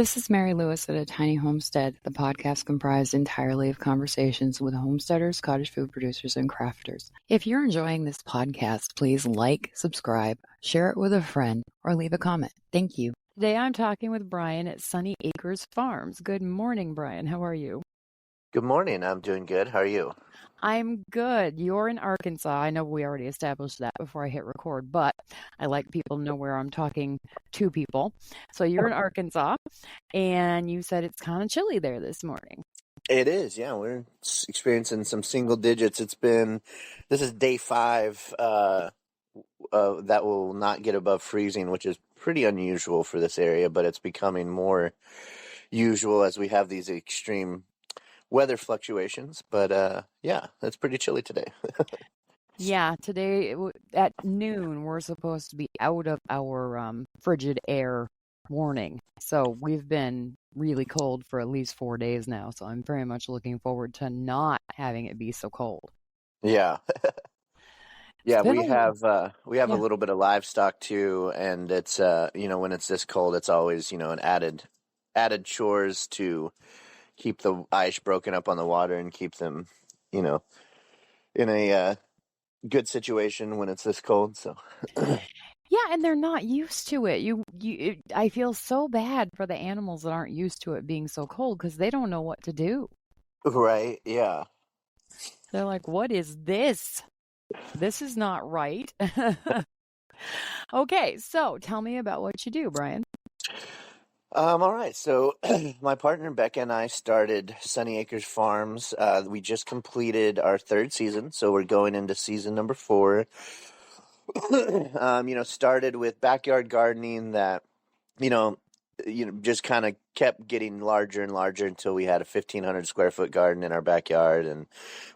This is Mary Lewis at A Tiny Homestead, the podcast comprised entirely of conversations with homesteaders, cottage food producers, and crafters. If you're enjoying this podcast, please like, subscribe, share it with a friend, or leave a comment. Thank you. Today I'm talking with Brian at Sunny Acres Farms. Good morning, Brian. How are you? Good morning. I'm doing good. How are you? I'm good. You're in Arkansas. I know we already established that before I hit record, but I like people to know where I'm talking to people. So you're in Arkansas, and you said it's kind of chilly there this morning. It is, yeah. We're experiencing some single digits. This is day 5 that will not get above freezing, which is pretty unusual for this area, but it's becoming more usual as we have these extreme weather fluctuations. But yeah, it's pretty chilly today. Yeah, today at noon, we're supposed to be out of our frigid air warning. So we've been really cold for at least 4 days now. So I'm very much looking forward to not having it be so cold. Yeah. Yeah, we have a Yeah. little bit of livestock too, and it's when it's this cold, it's always, an added chores to keep the ice broken up on the water and keep them, in a good situation when it's this cold. So Yeah, and they're not used to it. I feel so bad for the animals that aren't used to it being so cold because they don't know what to do. right, yeah. They're like, "What is this? This is not right." Okay, so tell me about what you do, Brian. All right. So my partner Becca and I started Sunny Acres Farms. We just completed our 3rd season, so we're going into season number 4. Started with backyard gardening that, just kind of kept getting larger and larger until we had a 1,500 square foot garden in our backyard, and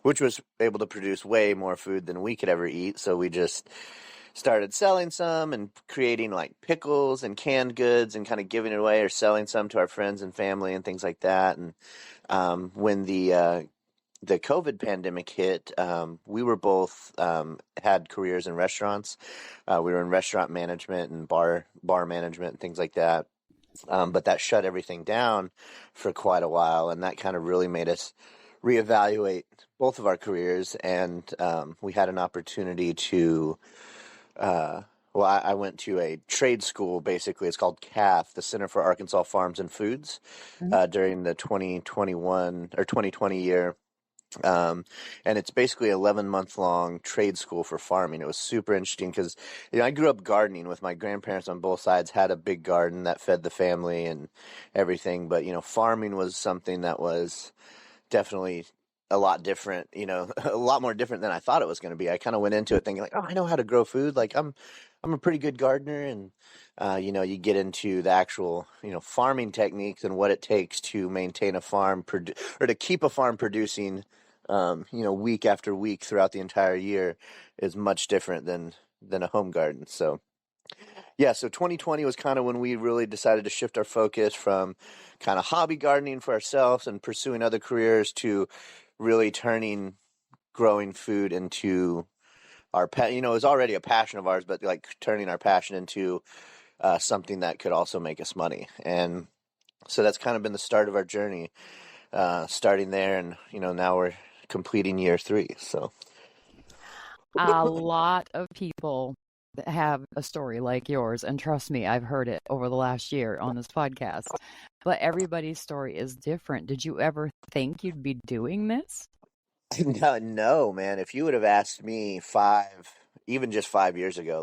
which was able to produce way more food than we could ever eat. So we just started selling some and creating like pickles and canned goods and kind of giving it away or selling some to our friends and family and things like that. And when the COVID pandemic hit, we were both had careers in restaurants. We were in restaurant management and bar management and things like that. But that shut everything down for quite a while, and that kind of really made us reevaluate both of our careers. And we had an opportunity to I went to a trade school, basically. It's called CAF, the Center for Arkansas Farms and Foods, during the 2021 or 2020 year. And it's basically 11-month long trade school for farming. It was super interesting because, I grew up gardening with my grandparents on both sides, had a big garden that fed the family and everything. But, farming was something that was definitely a lot different, a lot more different than I thought it was going to be. I kind of went into it thinking like, oh, I know how to grow food. Like I'm a pretty good gardener. And, you get into the actual, farming techniques and what it takes to maintain a farm or to keep a farm producing, week after week throughout the entire year is much different than a home garden. So yeah, so 2020 was kind of when we really decided to shift our focus from kind of hobby gardening for ourselves and pursuing other careers to really turning growing food into our it was already a passion of ours, but like turning our passion into something that could also make us money. And so that's kind of been the start of our journey, starting there. And, now we're completing year 3. So A lot of people that have a story like yours, and trust me, I've heard it over the last year on this podcast, but everybody's story is different. Did you ever think you'd be doing this? No, man. If you would have asked me even just 5 years ago,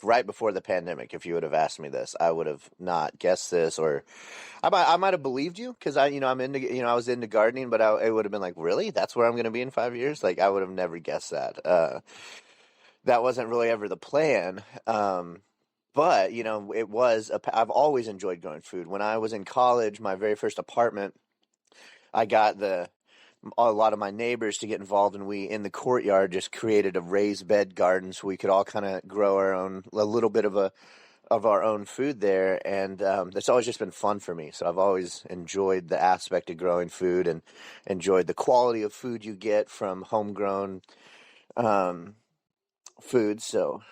right before the pandemic, if you would have asked me this, I would have not guessed this, or I might have believed you because I'm into, I was into gardening, but it would have been like, really? That's where I'm going to be in 5 years? Like, I would have never guessed that. That wasn't really ever the plan. But, it was, I've always enjoyed growing food. When I was in college, my very first apartment, I got a lot of my neighbors to get involved, and we in the courtyard just created a raised bed garden so we could all kind of grow a little bit of our own food there. And it's always just been fun for me. So I've always enjoyed the aspect of growing food and enjoyed the quality of food you get from homegrown food. So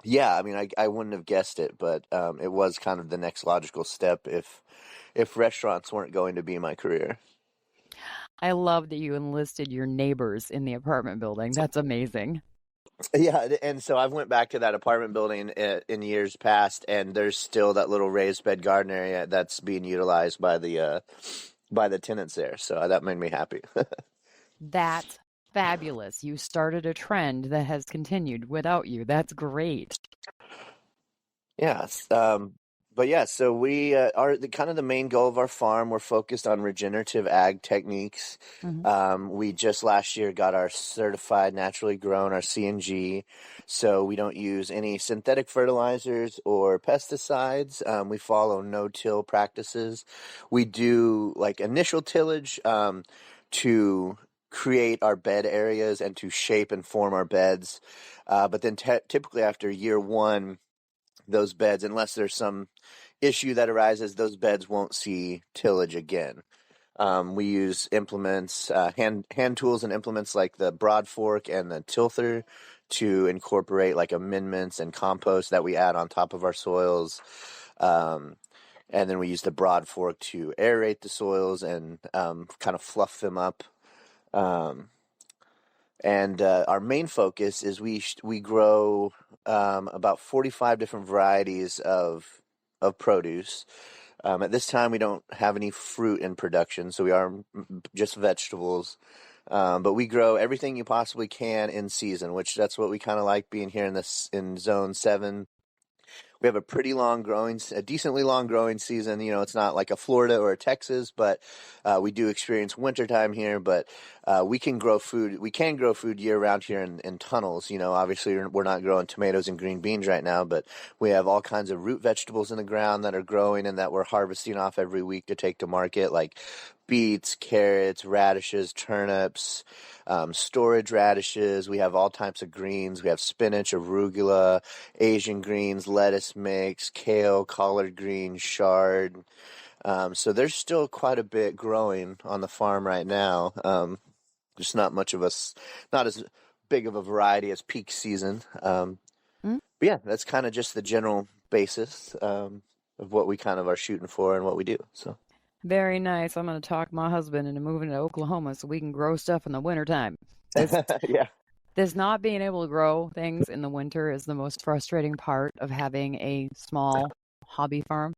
Yeah, I mean, I wouldn't have guessed it, but it was kind of the next logical step if restaurants weren't going to be my career. I love that you enlisted your neighbors in the apartment building. That's amazing. Yeah, and so I've went back to that apartment building in years past, and there's still that little raised bed garden area that's being utilized by the tenants there. So that made me happy. That's fabulous. You started a trend that has continued without you. That's great. Yes. But yeah, so we are the kind of the main goal of our farm. We're focused on regenerative ag techniques. Mhm. We just last year got our certified naturally grown, our CNG. So we don't use any synthetic fertilizers or pesticides. We follow no-till practices. We do like initial tillage to create our bed areas and to shape and form our beds. But then typically after year one, those beds, unless there's some issue that arises, those beds won't see tillage again. We use implements, hand tools and implements like the broad fork and the tilther to incorporate like amendments and compost that we add on top of our soils. Um, and then we use the broad fork to aerate the soils and kind of fluff them up. Um, and our main focus is we grow about 45 different varieties of produce. At this time, we don't have any fruit in production, so we are just vegetables. But we grow everything you possibly can in season, which that's what we kind of like being here in Zone 7. We have a decently long growing season. You know, it's not like a Florida or a Texas, but we do experience wintertime here. But we can grow food. We can grow food year round here in tunnels. You know, obviously we're not growing tomatoes and green beans right now, but we have all kinds of root vegetables in the ground that are growing and that we're harvesting off every week to take to market, like beets, carrots, radishes, turnips, storage radishes. We have all types of greens. We have spinach, arugula, Asian greens, lettuce mix, kale, collard greens, chard. So there's still quite a bit growing on the farm right now. Just not much of us, not as big of a variety as peak season. Mm, But yeah, that's kind of just the general basis of what we kind of are shooting for and what we do. So very nice. I'm going to talk my husband into moving to Oklahoma so we can grow stuff in the wintertime. This yeah, this not being able to grow things in the winter is the most frustrating part of having a small hobby farm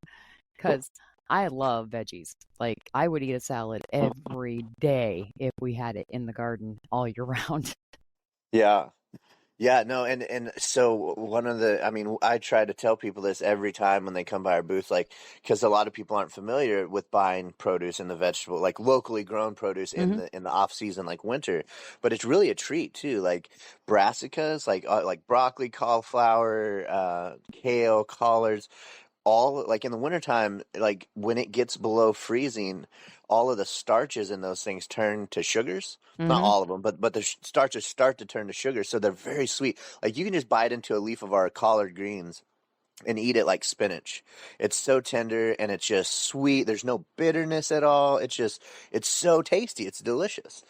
because I love veggies. Like I would eat a salad every day if we had it in the garden all year round. yeah. Yeah, no, and so one of the, I mean, I try to tell people this every time when they come by our booth, like, because a lot of people aren't familiar with buying produce in the vegetable, like locally grown produce Hmm. in the off season, like winter, but it's really a treat too. Like brassicas, like broccoli, cauliflower, kale, collards, all like in the wintertime, like when it gets below freezing, all of the starches in those things turn to sugars. Not Hmm. all of them, but the starches start to turn to sugar, so they're very sweet. Like you can just bite into a leaf of our collard greens and eat it like spinach. It's so tender and it's just sweet. There's no bitterness at all. It's so tasty. It's delicious.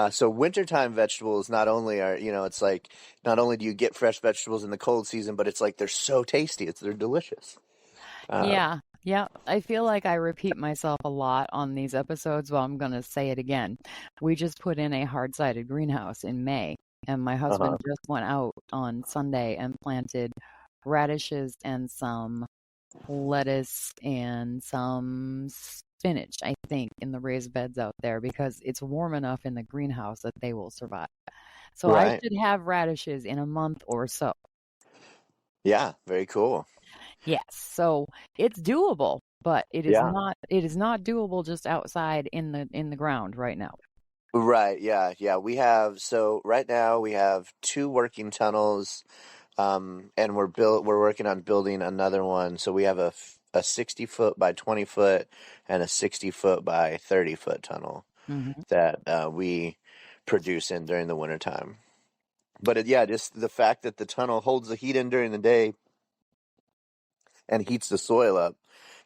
So wintertime vegetables not only are, you know, it's like not only do you get fresh vegetables in the cold season, but it's like they're so tasty. They're delicious. Uh, Yeah. Yeah. I feel like I repeat myself a lot on these episodes, but I'm going to say it again. We just put in a hard sided greenhouse in May, and my uh-huh. husband just went out on Sunday and planted radishes and some lettuce and some spinach, I think, in the raised beds out there because it's warm enough in the greenhouse that they will survive. So I Right. should have radishes in a month or so. Yeah. Very cool. Yes. So it's doable, but Yeah. it is not doable just outside in the ground right now. Right. Yeah. Yeah. So right now we have two working tunnels, and we're working on building another one. So we have a 60 foot by 20 foot and a 60 foot by 30 foot tunnel Hmm. that we produce in during the wintertime. But yeah, just the fact that the tunnel holds the heat in during the day and heats the soil up,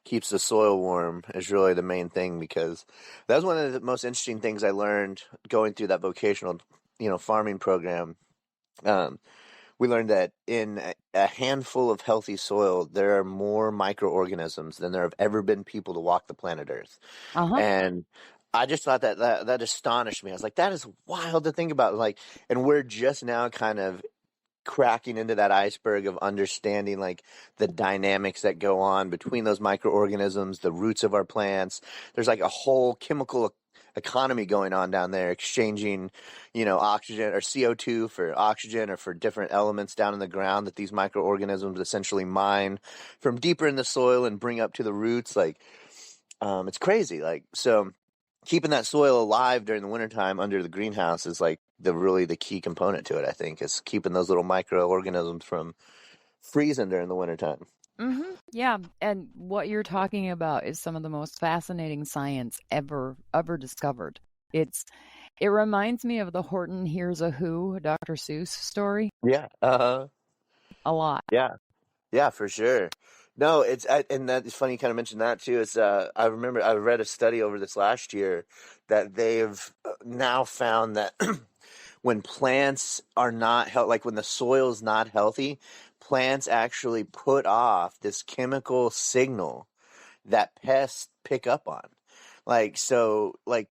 keeps the soil warm is really the main thing because that was one of the most interesting things I learned going through that vocational, farming program. Um, we learned that in a handful of healthy soil, there are more microorganisms than there have ever been people to walk the planet Earth. Uh-huh. And I just thought that astonished me. I was like, that is wild to think about. Like, and we're just now kind of cracking into that iceberg of understanding like the dynamics that go on between those microorganisms, the roots of our plants. There's like a whole chemical economy going on down there, exchanging, oxygen or CO2 for oxygen or for different elements down in the ground that these microorganisms essentially mine from deeper in the soil and bring up to the roots. Like, it's crazy. Like, so keeping that soil alive during the wintertime under the greenhouse is like the key component to it, I think, is keeping those little microorganisms from freezing during the wintertime. Mm-hmm. Yeah, and what you're talking about is some of the most fascinating science ever discovered. It reminds me of the Horton Hears a Who, Dr. Seuss story Yeah. a lot. Yeah. Yeah, for sure. No, and that is funny you kind of mentioned that too. I remember I read a study over this last year that they've now found that when plants are not like when the soil is not healthy, plants actually put off this chemical signal that pests pick up on. Like, so, like,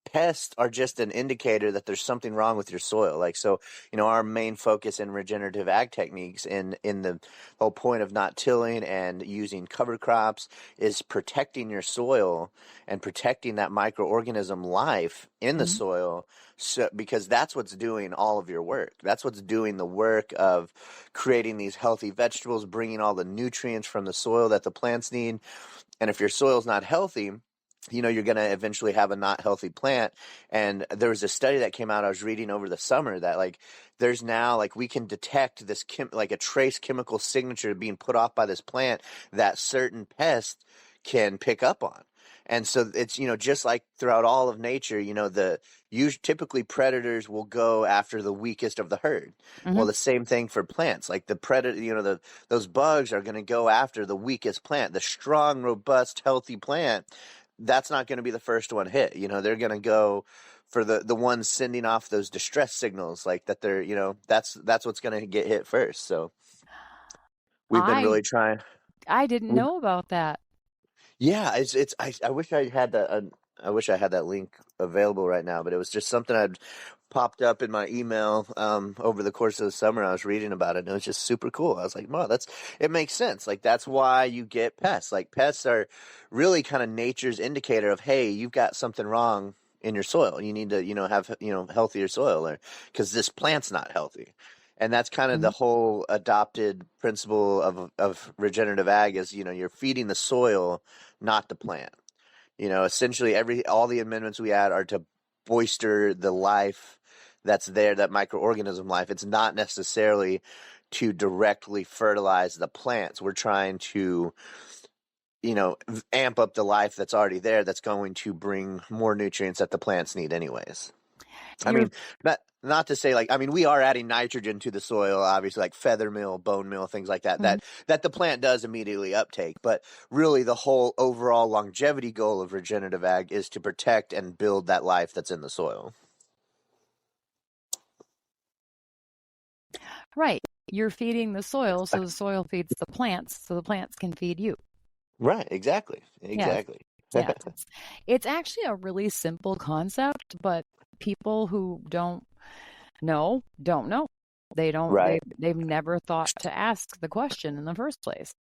pests are just an indicator that there's something wrong with your soil. Like, so, our main focus in regenerative ag techniques in the whole point of not tilling and using cover crops is protecting your soil and protecting that microorganism life in the Mm-hmm. soil. So, because that's what's doing all of your work. That's what's doing the work of creating these healthy vegetables, bringing all the nutrients from the soil that the plants need. And if your soil's not healthy, you're going to eventually have a not healthy plant. And there was a study that came out I was reading over the summer that like there's now like we can detect this like a trace chemical signature being put off by this plant that certain pests can pick up on. And so it's, just like throughout all of nature, typically predators will go after the weakest of the herd. Mm-hmm. Well, the same thing for plants. Like the predator, those bugs are going to go after the weakest plant. The strong, robust, healthy plant, that's not going to be the first one hit. They're going to go for the ones sending off those distress signals, like that they're, that's what's going to get hit first. So we've been I really trying. I didn't know about that. Yeah, I wish I had I wish I had that link available right now, but it was just something I'd popped up in my email over the course of the summer. I was reading about it and it was just super cool. I was like, "Wow, it makes sense." Like that's why you get pests. Like pests are really kind of nature's indicator of, "Hey, you've got something wrong in your soil. You need to, have, healthier soil or cuz this plant's not healthy." And that's kind of Mm-hmm. the whole adopted principle of regenerative ag is, you're feeding the soil, not the plant. Essentially all the amendments we add are to bolster the life that's there, that microorganism life. It's not necessarily to directly fertilize the plants. We're trying to, amp up the life that's already there that's going to bring more nutrients that the plants need anyways. I You're mean, not to say like, I mean, we are adding nitrogen to the soil, obviously, like feather meal, bone meal, things like that, mm-hmm. that the plant does immediately uptake. But really, the whole overall longevity goal of regenerative ag is to protect and build that life that's in the soil. Right. You're feeding the soil, so the soil feeds the plants, so the plants can feed you. Right. Exactly. Yes. Exactly. Yes. It's actually a really simple concept, but people who don't know. They don't Right. they've never thought to ask the question in the first place.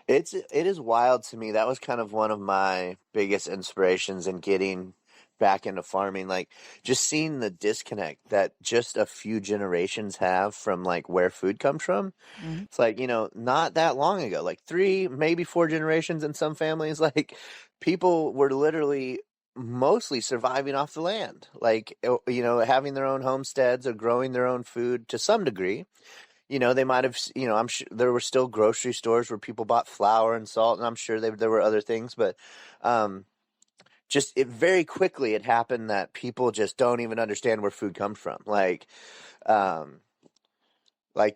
It is wild to me. That was kind of one of my biggest inspirations in getting back into farming, like just seeing the disconnect that just a few generations have from like where food comes from. Mm-hmm. It's like, not that long ago, like 3, maybe 4 generations in some families, like people were literally mostly surviving off the land, like, having their own homesteads or growing their own food to some degree. They might have, I'm sure there were still grocery stores where people bought flour and salt, and I'm sure there were other things, but just it very quickly it happened that people just don't even understand where food comes from. Like the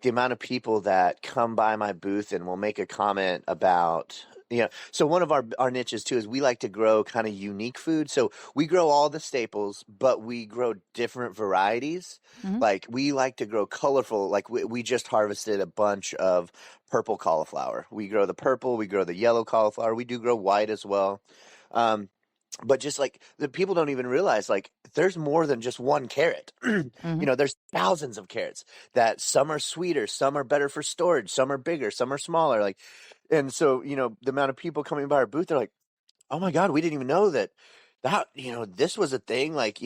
amount of people that come by my booth and will make a comment about Yeah. So one of our niches too is we like to grow kind of unique food. So we grow all the staples, but we grow different varieties. Mhm. Like we like to grow colorful. Like we just harvested a bunch of purple cauliflower. We grow the purple, we grow the yellow cauliflower. We do grow white as well. Um, but just like the people don't even realize, like there's more than just one carrot. Mhm. There's thousands of carrots that some are sweeter, some are better for storage, some are bigger, some are smaller. Like, and so, the amount of people coming by our booth, they're like, oh my God, we didn't even know that, this was a thing. Like,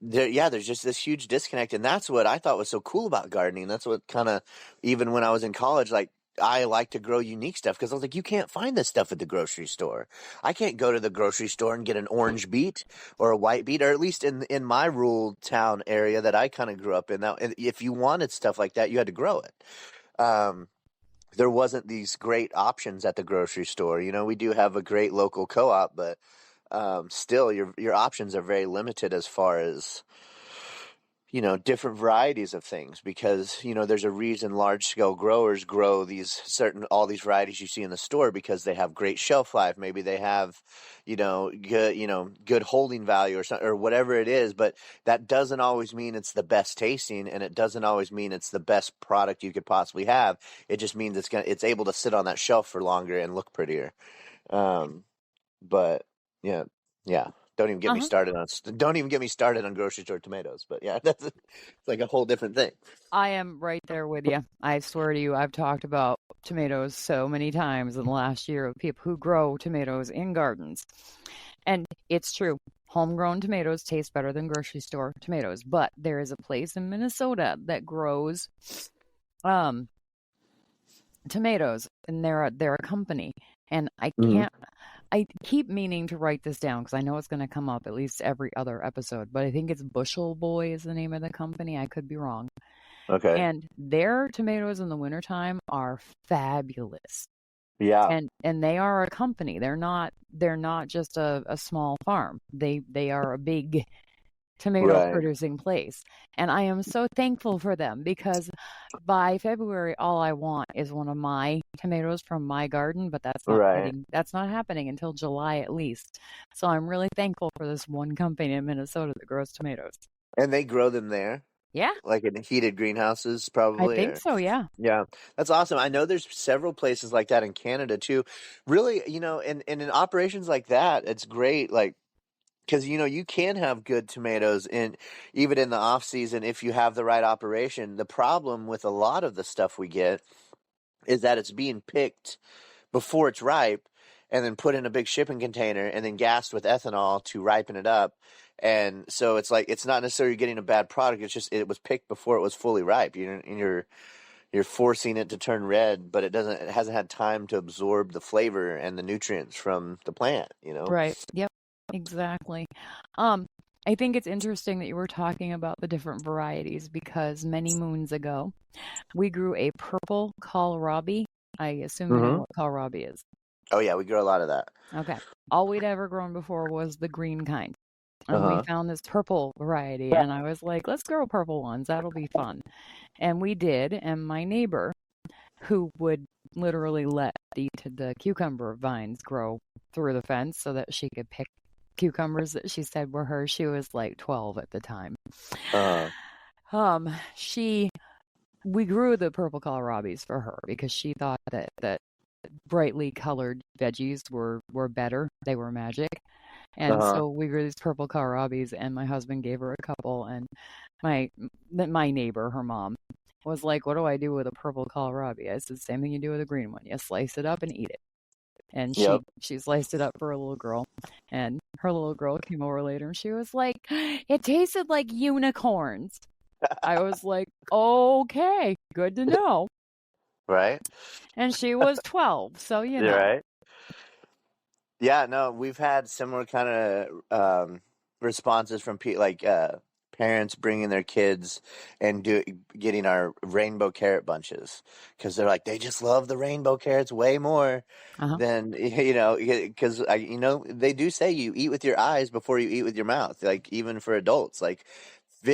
there's just this huge disconnect. And that's what I thought was so cool about gardening. That's what kind of, even when I was in college, like, I like to grow unique stuff because I was like, you can't find this stuff at the grocery store. I can't go to the grocery store and get an orange beet or a white beet, or at least in my rural town area that I kind of grew up in. That if you wanted stuff like that, you had to grow it. There wasn't these great options at the grocery store. We do have a great local co-op, but still, your options are very limited as far as different varieties of things, because there's a reason large scale growers grow all these varieties you see in the store, because they have great shelf life. Maybe they have good holding value or something, or whatever it is, but that doesn't always mean it's the best tasting, and it doesn't always mean it's the best product you could possibly have. It just means it's able to sit on that shelf for longer and look prettier. But yeah, yeah. Don't even get me Uh-huh. started on grocery store tomatoes. But yeah, it's like a whole different thing. I am right there with you. I swear to you, I've talked about tomatoes so many times in the last year of people who grow tomatoes in gardens. And it's true. Homegrown tomatoes taste better than grocery store tomatoes, but there is a place in Minnesota that grows um tomatoes, and they're a company. And Mhm. I keep meaning to write this down because I know it's going to come up at least every other episode, but I think it's Bushel Boy is the name of the company. I could be wrong. Okay. And their tomatoes in the wintertime are fabulous. Yeah. And they are a company. They're not just a small farm. They are a big tomato Right. producing place. And I am so thankful for them because by February all I want is one of my tomatoes from my garden, but Right. that's not happening until July at least. So I'm really thankful for this one company in Minnesota that grows tomatoes. And they grow them there, Yeah, like in heated greenhouses, I probably. think Or so, yeah. yeah, that's awesome. I know there's several places like that in Canada too. Really, and in operations like that, it's great. Like, because you can have good tomatoes even in the off season if you have the right operation. The problem with a lot of the stuff we get is that it's being picked before it's ripe and then put in a big shipping container and then gassed with ethanol to ripen it up. And so it's like it's not necessarily getting a bad product. It's just it was picked before it was fully ripe. You're forcing it to turn red, but it hasn't had time to absorb the flavor and the nutrients from the plant. Right. Yep. Exactly. Um, I think it's interesting that you were talking about the different varieties because many moons ago we grew a purple kohlrabi. I assume you know Mm-hmm. what kohlrabi is. Oh yeah, we grow a lot of that. Okay. All we'd ever grown before was the green kind. And we Uh-huh. found this purple variety, and I was like, let's grow purple ones. That'll be fun. And we did. And my neighbor, who would literally let the cucumber vines grow through the fence so that she could pick cucumbers that she said were hers. She was like 12 at the time. Uh-huh. She we grew the purple kohlrabis for her because she thought that brightly colored veggies were better. They were magic. And Uh-huh. so we grew these purple kohlrabis, and my husband gave her a couple, and my neighbor, her mom, was like, "What do I do with a purple kohlrabi?" I said, "Same thing you do with a green one. You slice it up and eat it." And Yep. she sliced it up for a little girl, and her little girl came over later, and she was like, "It tasted like unicorns." I was like, "Okay, good to know." Right? And she was 12, so you You're know. right. Yeah, no, we've had similar kind of responses from parents bringing their kids and getting our rainbow carrot bunches, because they're like they just love the rainbow carrots way more Uh-huh. than because they do say you eat with your eyes before you eat with your mouth, like even for adults, like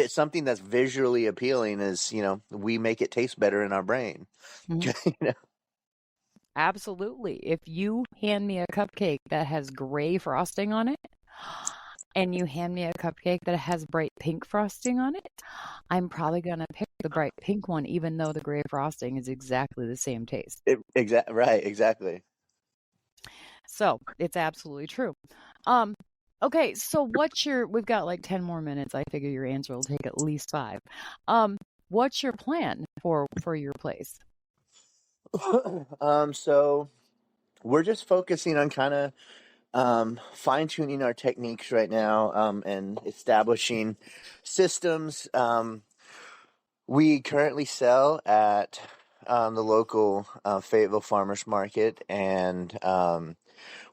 something that's visually appealing is we make it taste better in our brain. Mhm. Absolutely. If you hand me a cupcake that has gray frosting on it, and you hand me a cupcake that has bright pink frosting on it, I'm probably going to pick the bright pink one, even though the gray frosting is exactly the same taste. Right, exactly. So it's absolutely true. Um, okay, so we've got like 10 more minutes. I figure your answer will take at least 5. What's your plan for your place? So we're just focusing on kind of fine tuning our techniques right now, and establishing systems. We currently sell at the local Fayetteville Farmers Market, and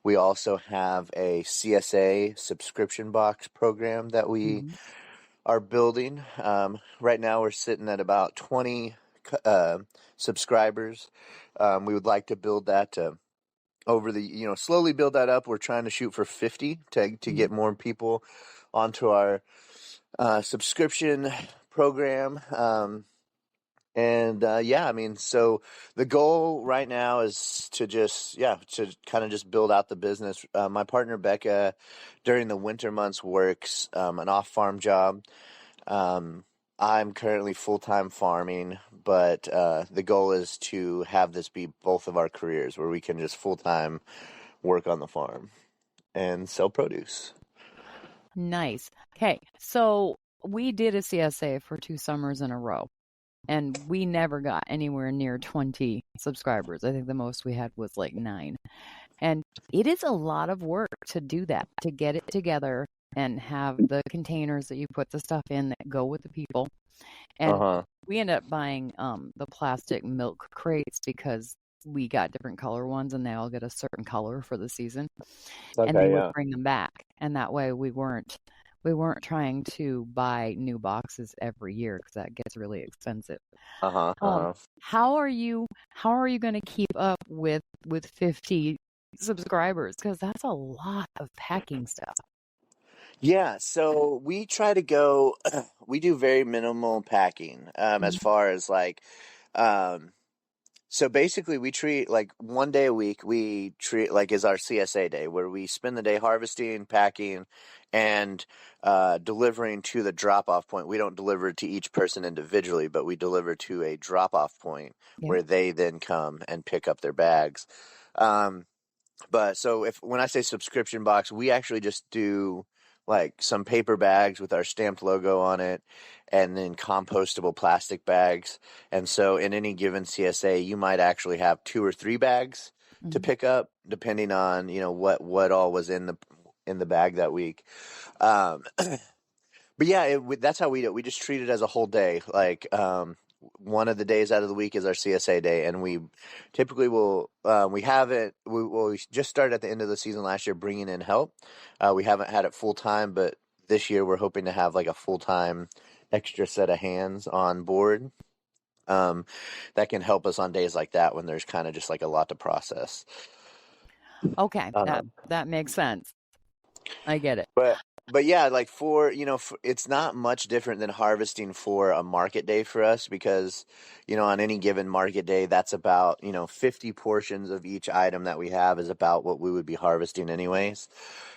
we also have a CSA subscription box program that we Mhm. are building. Right now, we're sitting at about 20 subscribers. We would like to build that to slowly build that up. We're trying to shoot for 50 to get Mhm. more people onto our subscription program. Yeah, I mean, so the goal right now is to kind of just build out the business. My partner Becca, during the winter months, works an off-farm job. Um, I'm currently full-time farming, but the goal is to have this be both of our careers, where we can just full-time work on the farm and sell produce. Nice. Okay, so we did a CSA for 2 summers in a row, and we never got anywhere near 20 subscribers. I think the most we had was like 9. And it is a lot of work to do that, to get it together and have the containers that you put the stuff in that go with the people. And Uh-huh. we ended up buying the plastic milk crates because we got different color ones and they all get a certain color for the season. And they Okay, would yeah. bring them back. And that way we weren't trying to buy new boxes every year because that gets really expensive. Uh-huh. Um, Uh-huh. how are you going to keep up with 50 subscribers? Because that's a lot of packing stuff. Yeah, so we try to go, we do very minimal packing, as Mhm. far as like, um, so basically we treat like one day a week, we treat like is our CSA day, where we spend the day harvesting, packing, and delivering to the drop off point. We don't deliver to each person individually, but we deliver to a drop off point Yeah. where they then come and pick up their bags. Um, But so when I say subscription box, we actually just do like some paper bags with our stamped logo on it, and then compostable plastic bags. And so in any given CSA, you might actually have 2 or 3 bags to Mhm. pick up, depending on, what all was in the bag that week. Um, but yeah, that's how we do it. We just treat it as a whole day. Like, one of the days out of the week is our CSA day, and we typically will. We haven't. We just started at the end of the season last year, bringing in help. We haven't had it full time, but this year we're hoping to have like a full time extra set of hands on board. Um, that can help us on days like that when there's kind of just like a lot to process. Okay, that Um, that makes sense. I get it. But but yeah, like it's not much different than harvesting for a market day for us, because on any given market day, that's about 50 portions of each item that we have is about what we would be harvesting anyways.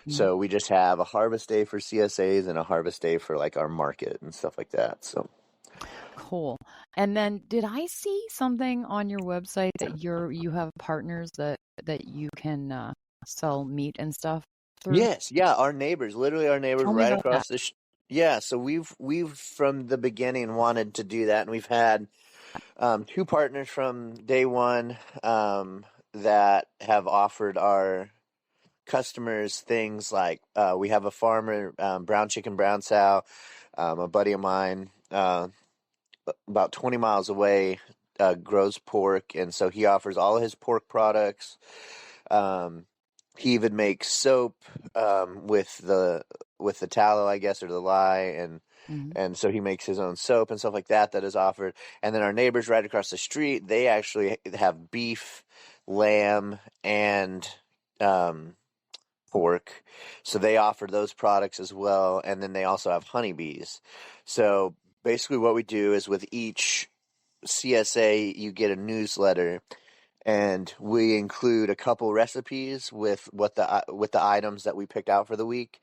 Mhm. So we just have a harvest day for CSAs and a harvest day for like our market and stuff like that. So Cool. And then did I see something on your website that you have partners that you can sell meat and stuff through? yes, yeah, our neighbors, literally our neighbors Tell me right about that. across yeah, so we've from the beginning wanted to do that, and we've had 2 partners from day one, that have offered our customers things like, we have a farmer, Brown Chicken Brown Sow, a buddy of mine, about 20 miles away, grows pork, and so he offers all of his pork products. Um, he even makes soap, with the tallow, I guess, or the lye, Mhm. and so he makes his own soap and stuff like that that is offered. And then our neighbors right across the street, they actually have beef, lamb, and um, pork. So they offer those products as well. And then they also have honeybees. So basically, what we do is with each CSA, you get a newsletter, and we include a couple recipes with the items that we picked out for the week.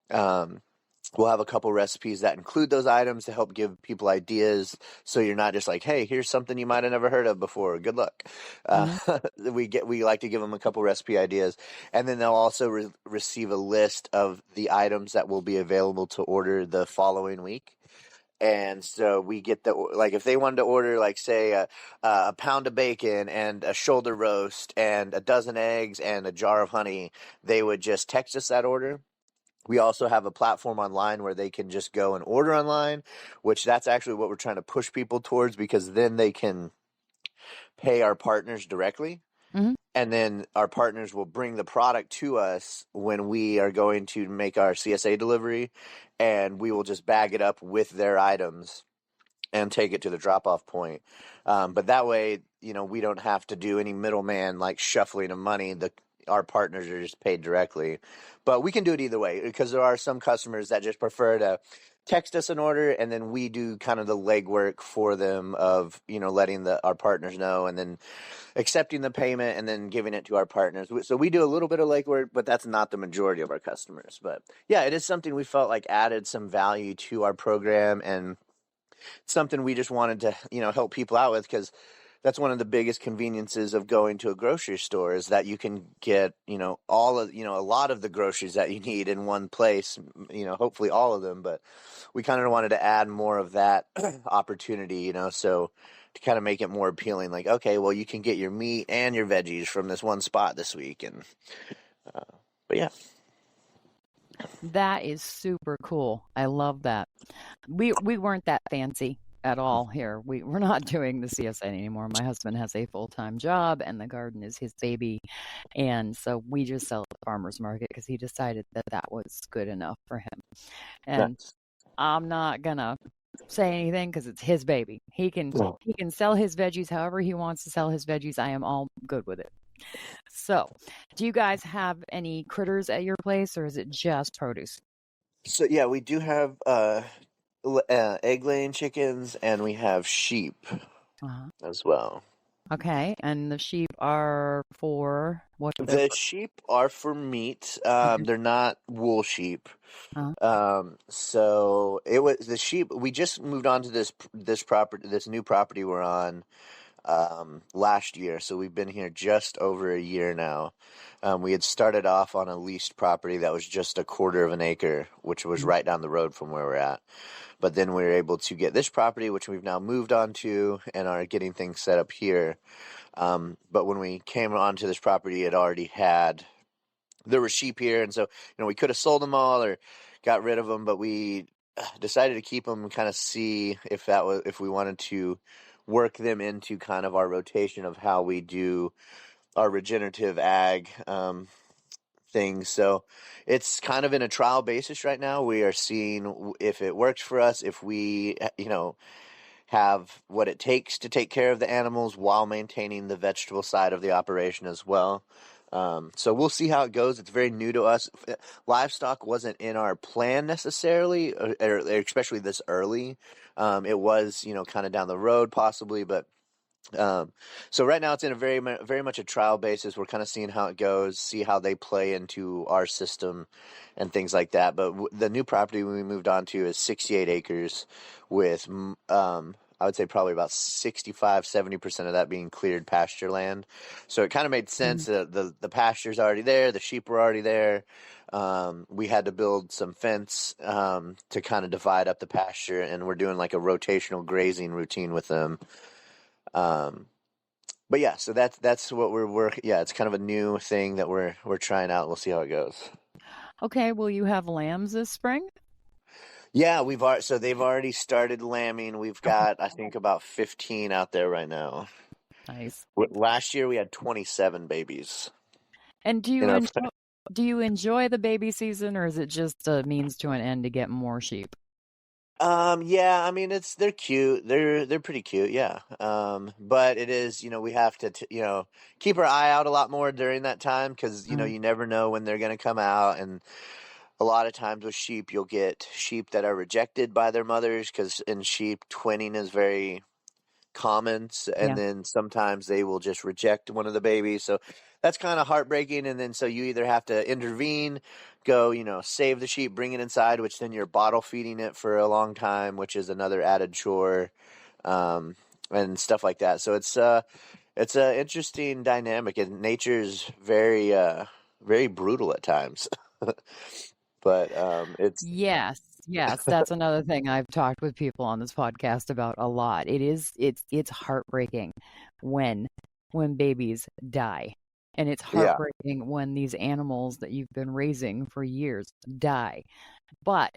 We'll have a couple recipes that include those items to help give people ideas, so you're not just like, hey, here's something you might have never heard of before. Good luck. We like to give them a couple recipe ideas, and then they'll also receive a list of the items that will be available to order the following week. And so we get if they wanted to order, like, say, a pound of bacon and a shoulder roast and a dozen eggs and a jar of honey, they would just text us that order. We also have a platform online where they can just go and order online, which that's actually what we're trying to push people towards, because then they can pay our partners directly. Mm-hmm. And then our partners will bring the product to us when we are going to make our CSA delivery, and we will just bag it up with their items and take it to the drop-off point. But that way, we don't have to do any middleman, like shuffling of money. Our partners are just paid directly. But we can do it either way, because there are some customers that just prefer to text us an order, and then we do kind of the legwork for them of, letting our partners know, and then accepting the payment and then giving it to our partners. So we do a little bit of legwork, but that's not the majority of our customers. But yeah, it is something we felt like added some value to our program, and something we just wanted to, help people out with, because that's one of the biggest conveniences of going to a grocery store, is that you can get, a lot of the groceries that you need in one place, hopefully all of them. But we kind of wanted to add more of that opportunity, so to kind of make it more appealing, like, okay, well, you can get your meat and your veggies from this one spot this week. And, but yeah. That is super cool. I love that. We weren't that fancy at all here. We're not doing the CSN anymore. My husband has a full-time job, and the garden is his baby. And so we just sell at the farmer's market, because he decided that that was good enough for him. And Nice. I'm not gonna say anything, because it's his baby. He can sell his veggies however he wants to sell his veggies. I am all good with it. So, do you guys have any critters at your place, or is it just produce? So yeah, we do have egg-laying chickens, and we have sheep Uh-huh. as well. Okay, and the sheep are for what? The sheep are for meat. Okay. They're not wool sheep. Uh, So it was the sheep. We just moved on to this new property we're on last year. So we've been here just over a year now. We had started off on a leased property that was just a quarter of an acre, which was right down the road from where we're at. But then we were able to get this property, which we've now moved on to and are getting things set up here. But when we came onto this property, there were sheep here, and so we could have sold them all or got rid of them, but we decided to keep them and kind of see if we wanted to work them into kind of our rotation of how we do our regenerative ag things. So it's kind of in a trial basis right now. We are seeing if it works for us, if we have what it takes to take care of the animals while maintaining the vegetable side of the operation as well. So we'll see how it goes. It's very new to us. Livestock wasn't in our plan necessarily, or especially this early. It was, kind of down the road possibly, but so right now it's in a very much a trial basis. We're kind of seeing how it goes, see how they play into our system and things like that. But the new property we moved on to is 68 acres with, I would say probably about 65-70% of that being cleared pasture land. So it kind of made sense that the pasture's already there, the sheep were already there. We had to build some fence to kind of divide up the pasture, and we're doing like a rotational grazing routine with them. But yeah, so that's what we're working. Yeah, it's kind of a new thing that we're trying out. We'll see how it goes. Okay, will you have lambs this spring? Yeah, so they've already started lambing. We've got, I think, about 15 out there right now. Nice. Last year we had 27 babies. And do In you our enjoy the baby season, or is it just a means to an end to get more sheep? Yeah, I mean they're cute. They're pretty cute, yeah. But it is, we have to keep our eye out a lot more during that time, because you never know when they're going to come out. And a lot of times with sheep, you'll get sheep that are rejected by their mothers, because in sheep twinning is very comments, and Yeah. then sometimes they will just reject one of the babies. So that's kind of heartbreaking. And then so you either have to intervene, go, save the sheep, bring it inside, which then you're bottle feeding it for a long time, which is another added chore, and stuff like that. So it's a interesting dynamic, and nature's very brutal at times. But it's Yes, yes, that's another thing I've talked with people on this podcast about a lot. It's heartbreaking when babies die. And it's yeah, heartbreaking when these animals that you've been raising for years die. But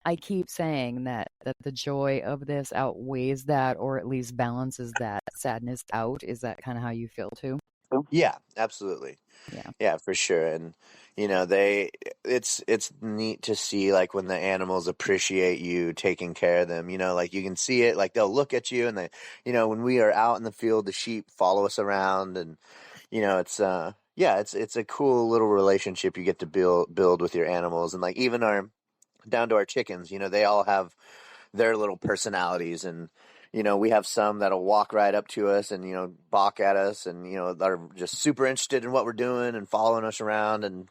I keep saying that the joy of this outweighs that, or at least balances that sadness out. Is that kind of how you feel too? yeah, absolutely. Yeah. Yeah, for sure. And they it's neat to see, like, when the animals appreciate you taking care of them, like you can see it, like they'll look at you, and they, when we are out in the field, the sheep follow us around, and it's yeah, it's a cool little relationship you get to build with your animals. And like even our down to our chickens, they all have their little personalities. And we have some that'll walk right up to us and balk at us, and are just super interested in what we're doing and following us around. And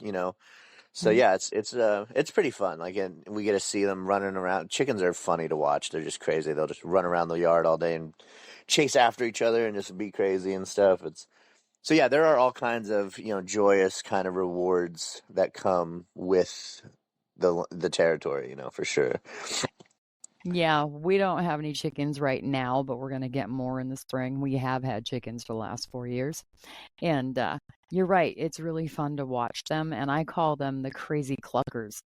so Mhm. yeah, it's pretty fun. Like, and we get to see them running around. Chickens are funny to watch. They're just crazy. They'll just run around the yard all day and chase after each other and just be crazy and stuff. It's So yeah, there are all kinds of joyous kind of rewards that come with the territory, for sure. Yeah, we don't have any chickens right now, but we're going to get more in the spring. We have had chickens for the last 4 years. And you're right, it's really fun to watch them. And I call them the crazy cluckers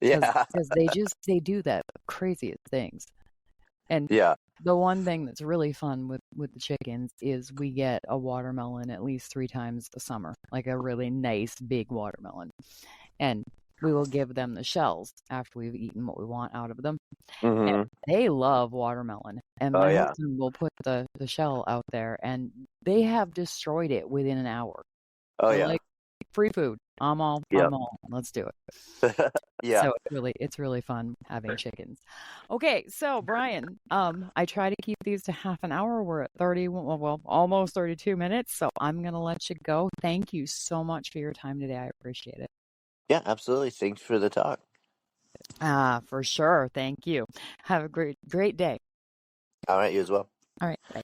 because Yeah, they do the craziest things. And yeah. the one thing that's really fun with the chickens is we get a watermelon at least 3 times a summer, like a really nice big watermelon. And we will give them the shells after we've eaten what we want out of them. And Hmm. they love watermelon. And Oh my yeah, husband will put the shell out there, and they have destroyed it within an hour. oh They're yeah, like, free food. yep, I'm all. Let's do it. yeah, So it's really fun having chickens. Okay, so Brian, I try to keep these to half an hour. We're at 30, well, almost 32 minutes. So I'm gonna let you go. Thank you so much for your time today. I appreciate it. yeah. Absolutely. Thanks for the talk. For sure. Thank you. Have a great day. All right, you as well. All right. Bye.